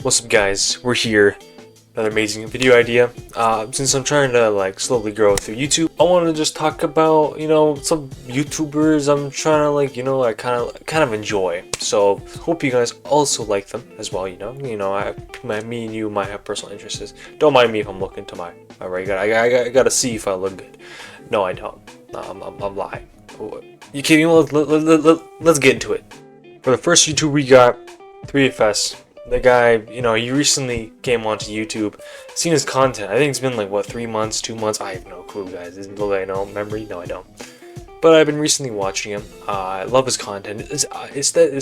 What's up, guys? We're here. Another amazing video idea. Since I'm trying to slowly grow through YouTube, I want to just talk about some YouTubers I'm trying to I kind of enjoy. So hope you guys also like them as well. Me and you might have personal interests. Don't mind me if I'm looking to my right. I gotta see if I look good. No, I don't. I'm lying. You kidding me? Let's get into it. For the first YouTuber we got 3FS. The guy, he recently came onto YouTube, seen his content. I think it's been 3 months, 2 months. I have no clue, guys. Isn't the I know memory? No, I don't. But I've been recently watching him. I love his content. His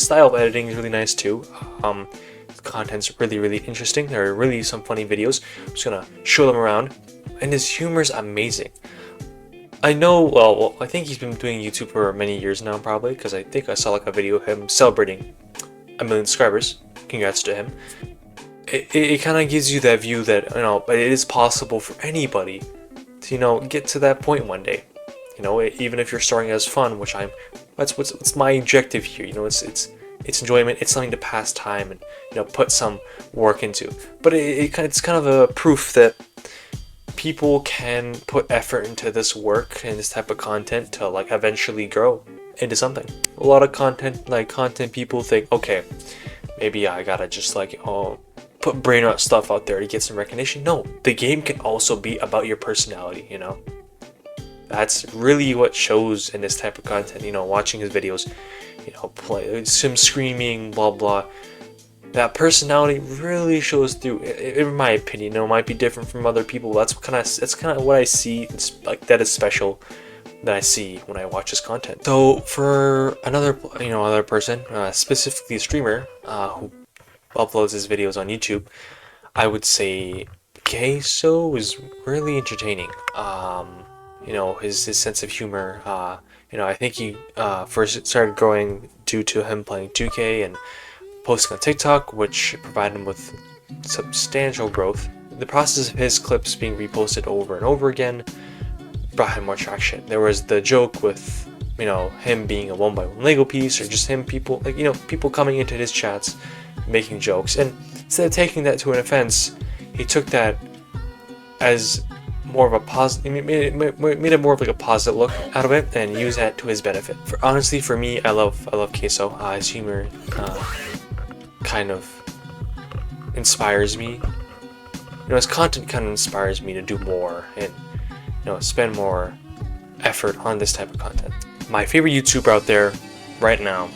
style of editing is really nice too. His content's really interesting. There are really some funny videos. I'm just gonna show them around, and his humor's amazing. I know. Well, I think he's been doing YouTube for many years now, probably, because I think I saw a video of him celebrating 1 million subscribers. Congrats to him. It kind of gives you that view that it is possible for anybody to get to that point one day. Even if you're starting as fun, which that's what's my objective here. It's enjoyment. It's something to pass time and put some work into. But it's kind of a proof that people can put effort into this work and this type of content to eventually grow into something. A lot of content people think, okay, maybe I gotta just put brain rot stuff out there to get some recognition. No, the game can also be about your personality. That's really what shows in this type of content. Watching his videos, play him screaming, blah blah. That personality really shows through. In my opinion, it might be different from other people. That's kind of what I see. It's that is special that I see when I watch his content. So for another person, specifically a streamer who uploads his videos on YouTube, I would say Queso is really entertaining. His sense of humor. I think he first started growing due to him playing 2K and posting on TikTok, which provided him with substantial growth. The process of his clips being reposted over and over again brought him more traction. There was the joke with him being a 1x1 Lego piece, or just people people coming into his chats making jokes, and instead of taking that to an offense, he took that as more of a positive, made it more of a positive look out of it and used that to his benefit. Honestly, for me, I love Queso. His humor kind of inspires me. His content kind of inspires me to do more and spend more effort on this type of content. My favorite YouTuber out there right now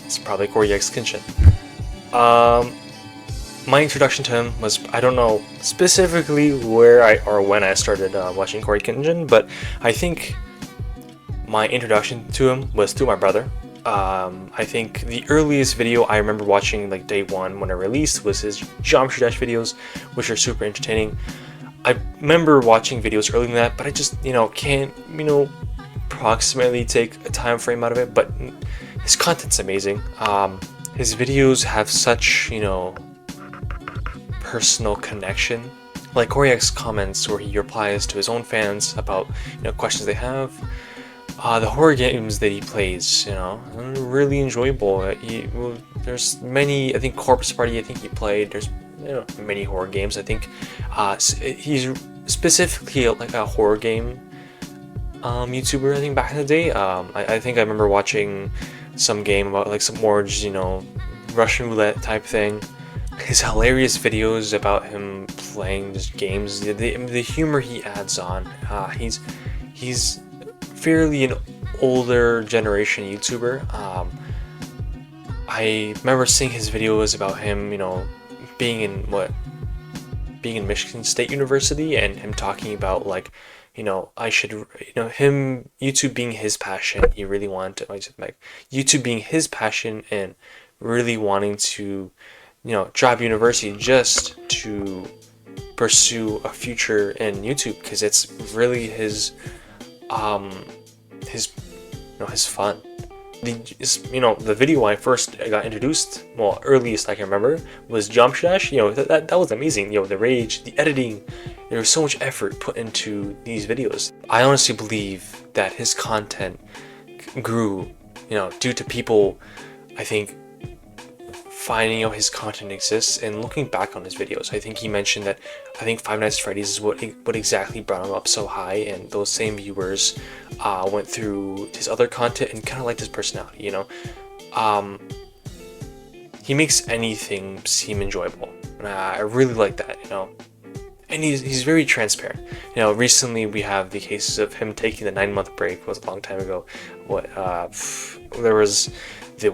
is probably Kenshin. My introduction to him was, I don't know specifically where or when I started watching Kenshin, but I think my introduction to him was through my brother. I think the earliest video I remember watching day one when it released was his Geometry Dash videos, which are super entertaining. I remember watching videos earlier than that, but I just can't approximately take a time frame out of it. But his content's amazing. His videos have such personal connection, like Koryak's comments where he replies to his own fans about questions they have. The horror games that he plays, really enjoyable. There's many. I think Corpse Party. I think he played. There's many horror games. I think he's specifically a horror game YouTuber. I think back in the day. I think I remember watching some game about some more Russian roulette type thing. His hilarious videos about him playing just games. The humor he adds on. He's fairly an older generation YouTuber. I remember seeing his videos about him, being in Michigan State University, and him talking about I should him YouTube being his passion. He really wanted to YouTube being his passion and really wanting to drop university just to pursue a future in YouTube, because it's really his fun. The video I first got introduced, earliest I can remember, was Geometry Dash. That was amazing. The rage, the editing, there was so much effort put into these videos. I honestly believe that his content grew, due to people, I think, finding out his content exists and looking back on his videos. I think he mentioned that Five Nights at Freddy's is what exactly brought him up so high, and those same viewers went through his other content and kind of liked his personality, you know. He makes anything seem enjoyable, and I really like that, you know. And he's very transparent. You know, recently we have the cases of him taking the 9-month break. It was a long time ago. There was the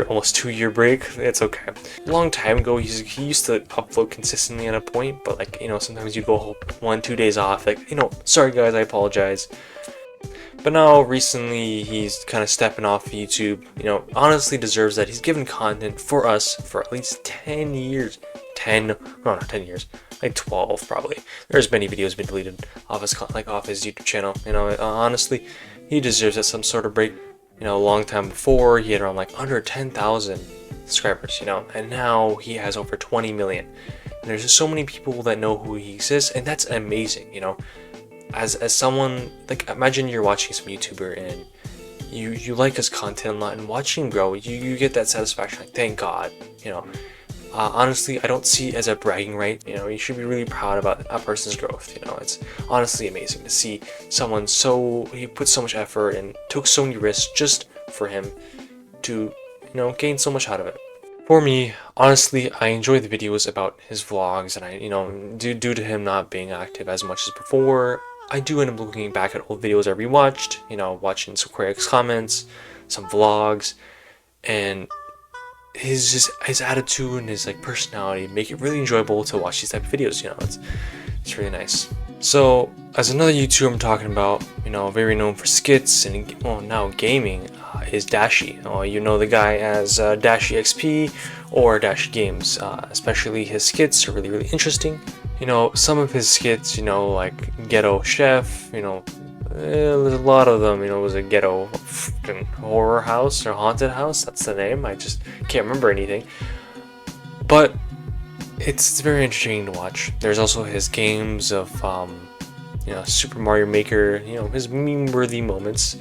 almost 2-year break. It's okay. A long time ago, he used to upload consistently at a point, but like, you know, sometimes you'd go 1-2 days off. Like, you know, sorry guys, I apologize. But now recently he's kind of stepping off YouTube. You know, honestly deserves that. He's given content for us for at least 10 years. No, not 10 years. Like 12 probably. There's many videos been deleted off his YouTube channel. You know, honestly, he deserves some sort of break. You know, a long time before he had around like under 10,000 subscribers. You know, and now he has over 20 million. And there's just so many people that know who he exists, and that's amazing. You know, as someone, like, imagine you're watching some YouTuber and you like his content a lot, and watching him grow, you get that satisfaction. Like, thank God. You know. Honestly, I don't see it as a bragging right. You know, you should be really proud about a person's growth. You know, it's honestly amazing to see someone he put so much effort and took so many risks just for him to, you know, gain so much out of it. For me, honestly, I enjoy the videos about his vlogs, and I, you know, due to him not being active as much as before, I do end up looking back at old videos I rewatched, you know, watching some Quake's comments, some vlogs, and his attitude and his like personality make it really enjoyable to watch these type of videos. You know, it's really nice. So as another YouTuber I'm talking about, you know, very known for skits and now gaming, is Dashi. You know the guy as Dashi XP or Dashi Games. Especially his skits are really interesting. You know, some of his skits, you know, like Ghetto Chef, you know, there's a lot of them. You know, it was a ghetto horror house or haunted house. That's the name. I just can't remember anything. But it's very interesting to watch. There's also his games of, you know, Super Mario Maker. You know, his meme-worthy moments.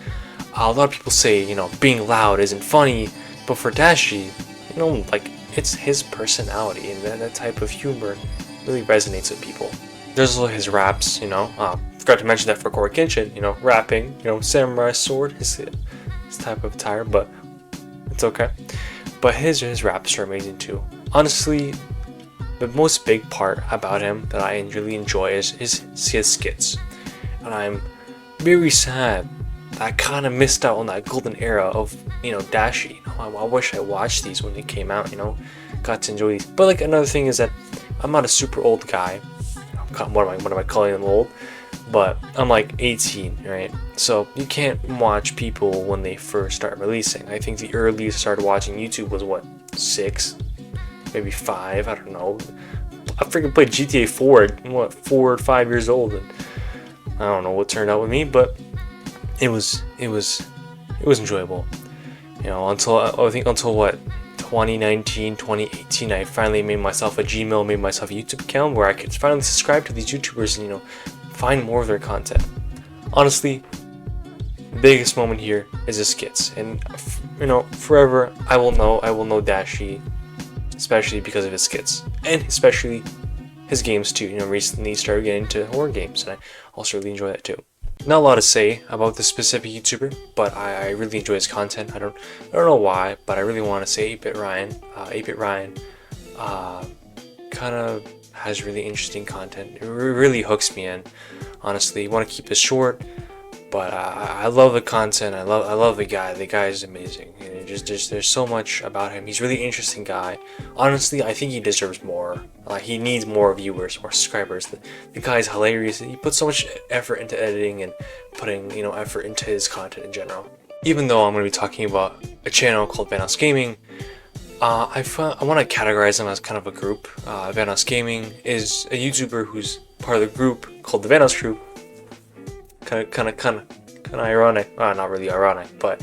A lot of people say, you know, being loud isn't funny, but for Dashi, you know, like, it's his personality, and that type of humor really resonates with people. There's also his raps. You know. Forgot to mention that for Core Kenshin, you know, rapping, you know, samurai sword, his type of attire, but it's okay. But his raps are amazing too. Honestly, the most big part about him that I really enjoy is his skits, and I'm very sad that I kind of missed out on that golden era of, you know, Dashi. You know, I wish I watched these when they came out. You know, got to enjoy these. But like another thing is that I'm not a super old guy. What am I calling them old? But I'm like 18, right? So you can't watch people when they first start releasing. I think the earliest I started watching YouTube was what, 6, maybe 5, I don't know. I freaking played GTA 4 at 4 or 5 years old, and I don't know what turned out with me, but it was enjoyable. You know, until what, 2019, 2018, I finally made myself a YouTube account where I could finally subscribe to these YouTubers and, you know, find more of their content. Honestly, the biggest moment here is the skits, and, you know, forever I will know Dashi, especially because of his skits, and especially his games too. You know, recently he started getting into horror games, and I also really enjoy that too. Not a lot to say about this specific YouTuber, but I really enjoy his content. I don't know why, but I really want to say 8-Bit Ryan. 8-Bit Ryan kind of has really interesting content. It really hooks me in. Honestly, you want to keep this short, but I love the content. I love the guy. The guy is amazing. There's so much about him. He's a really interesting guy. Honestly, I think he deserves more. He needs more viewers, more subscribers. The guy's hilarious. He puts so much effort into editing and putting, you know, effort into his content in general. Even though I'm going to be talking about a channel called Vanos Gaming, I want to categorize them as kind of a group. Vanos Gaming is a YouTuber who's part of the group called the Vanos Group. Kind of ironic. Not really ironic, but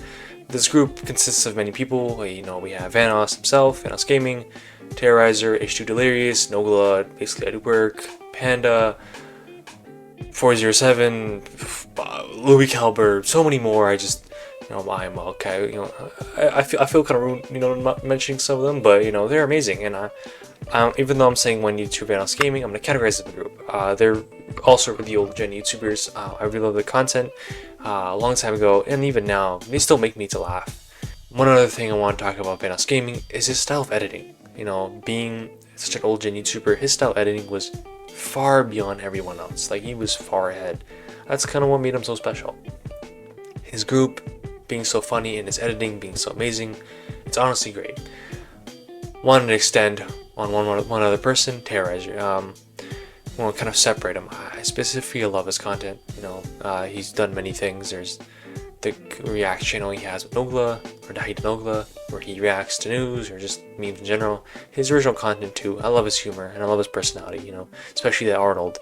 this group consists of many people. You know, we have Vanos himself, Vanos Gaming, Terrorizer, H2 Delirious, Nogla, basically I do work, Panda, 407, Louis Calber, so many more. I just, you I'm okay. I feel kind of rude, not mentioning some of them, but they're amazing, and even though I'm saying one YouTuber Vanos Gaming, I'm gonna categorize them in a group. They're also really old gen YouTubers. I really love the content. A long time ago, and even now, they still make me to laugh. One other thing I want to talk about Vanos Gaming is his style of editing. Being such an old gen YouTuber, his style of editing was far beyond everyone else. Like, he was far ahead. That's kind of what made him so special. His group being so funny and his editing being so amazing, it's honestly great. Wanted to extend on one other person, Terrorizer. Want to kind of separate him. I specifically love his content. He's done many things. There's the react channel he has with Nogla, or Dahida Nogla, where he reacts to news or just memes in general. His original content too. I love his humor and I love his personality. Especially that Arnold.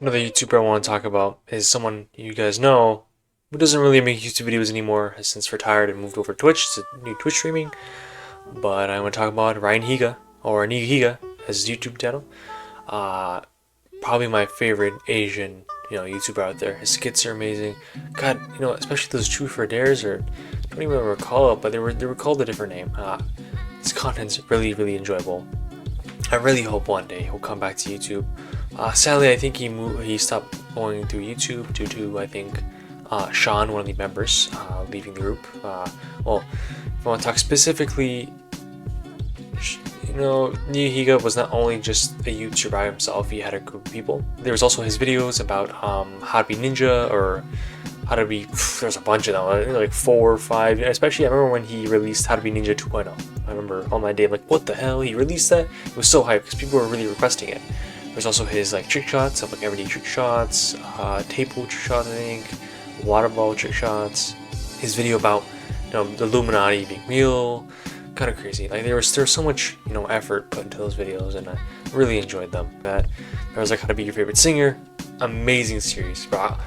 Another YouTuber I want to talk about is someone you guys know who doesn't really make YouTube videos anymore, has since retired and moved over to Twitch to new Twitch streaming. But I want to talk about Ryan Higa, or Niga Higa, as his YouTube channel. Probably my favorite Asian, YouTuber out there. His skits are amazing. God, especially those True for Dares, or I don't even recall it, but they were called a different name. His content's really, really enjoyable. I really hope one day he'll come back to YouTube. Sadly, I think he stopped going through YouTube due to, I think, Sean, one of the members, leaving the group. Well, if I want to talk specifically, Nihiga was not only just a YouTuber by himself, he had a group of people. There was also his videos about how to be ninja, or how to be, there's a bunch of them, like 4 or 5, especially I remember when he released How to Be Ninja 2.0. I remember on my day, I'm like, what the hell, he released that? It was so hyped, because people were really requesting it. There's also his trick shots, of everyday trick shots, table trick shots, I think, water ball trick shots, his video about the Illuminati being real, kind of crazy. Like, there was so much effort put into those videos, and I really enjoyed them. There was How to Be Your Favorite Singer, amazing series. But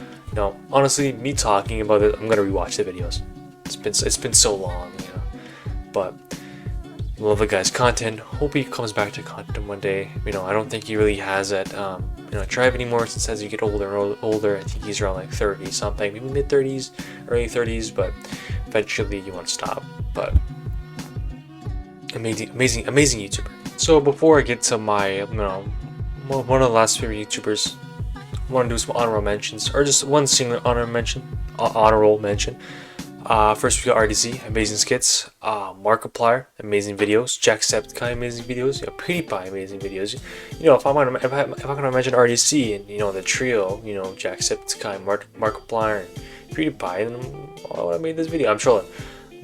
honestly, me talking about it, I'm gonna rewatch the videos. It's been so long, but love the guy's content. Hope he comes back to content one day. I don't think he really has that drive anymore, since as you get older and older. I think he's around like 30 something, maybe mid 30s, early 30s, but eventually you want to stop. But amazing YouTuber. So before I get to my one of the last favorite YouTubers, I want to do some honorable mentions, or just one single honorable mention. First we got RDZ, amazing skits. Markiplier, amazing videos. Jacksepticeye, amazing videos. PewDiePie, amazing videos. If I'm gonna mention RDC and the trio, Jacksepticeye, Markiplier, and PewDiePie, then I made this video. I'm trolling,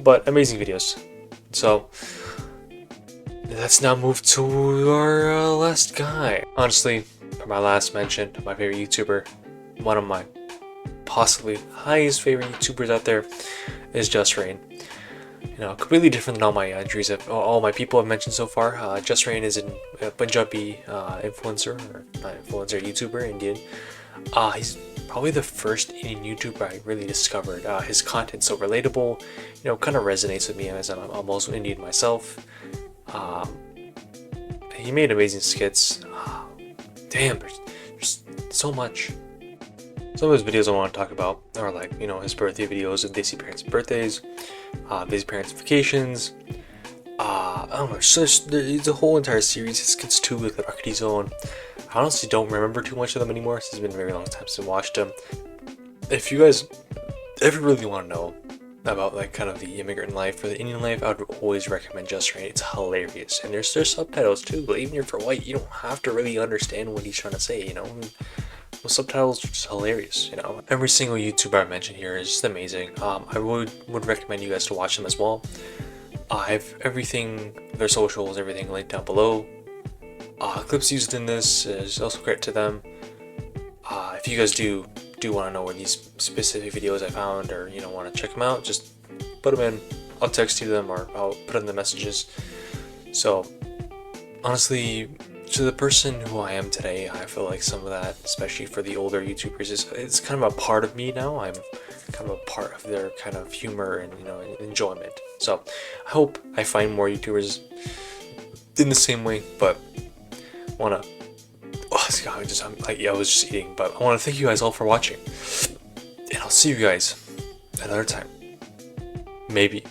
but amazing videos. So let's now move to our last guy. Honestly, for my last mention, my favorite YouTuber, one of my possibly highest favorite YouTubers out there, is Just Rain. Completely different than all my entries of all my people I've mentioned so far. Just Rain is a Punjabi influencer, or not influencer, YouTuber, Indian. He's probably the first Indian YouTuber I really discovered. His content's so relatable, kind of resonates with me, as I'm also Indian myself. He made amazing skits. Damn, there's so much. Some of his videos I want to talk about are his birthday videos of Desi parents' birthdays, Desi parents' vacations. I don't know, it's a whole entire series. His skits too, like the Rockety Zone. I honestly don't remember too much of them anymore, since it's been a very long time since I watched them. If you guys ever really want to know about kind of the immigrant life or the Indian life, I would always recommend Just Rain. It's hilarious, and there's subtitles too. But even if you're white, you don't have to really understand what he's trying to say. The subtitles are just hilarious. Every single YouTuber I mentioned here is just amazing. I would recommend you guys to watch them as well. I have everything, their socials, everything linked down below. Clips used in this is also credit to them. If you guys do want to know where these specific videos I found, or want to check them out, just put them in. I'll text you them, or I'll put in the messages. So honestly, to the person who I am today, I feel like some of that, especially for the older YouTubers, it's kind of a part of me now. I'm kind of a part of their kind of humor and enjoyment. So I hope I find more YouTubers in the same way. But I was just eating. But I want to thank you guys all for watching, and I'll see you guys another time. Maybe.